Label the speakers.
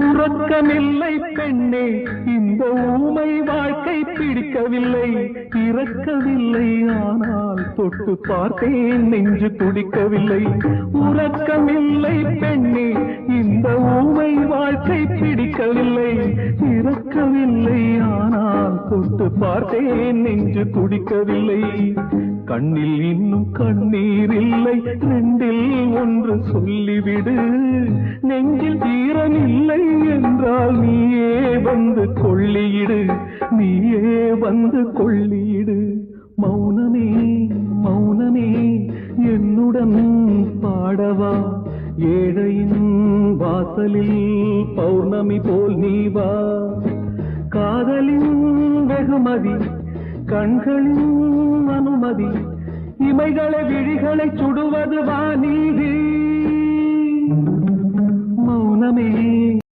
Speaker 1: உறக்கமில்லை பெண்ணே, இந்த ஊமை வாழ்க்கை பிடிக்கவில்லை. இறக்கவில்லை, ஆனால் தொட்டு பார்த்தேன் நெஞ்சு துடிக்கவில்லை. உறக்கமில்லை பெண்ணே, இந்த ஊமை வாழ்க்கை பிடிக்கவில்லை. இறக்கவில்லை, ஆனால் தொட்டு பார்த்தேன் நெஞ்சு துடிக்கவில்லை. கண்ணில் இன்னும் கண்ணீர் இல்லை, ரெண்டில் ஒன்று சொல்லிவிடு. நெஞ்சில் ஈரம் இல்லை என்றால் நீயே வந்து கொள்ளியிடு, நீயே வந்து கொள்ளியிடு. மௌனமே மௌனமே என்னுடன் பாடவா, ஏழையின் வாசலில் பௌர்ணமி போல் நீ வா. காதலின் வெகுமதி, கண்களின் அனுமதி, இமைகளை விழிகளை சுடுவது வானீதி. மௌனமே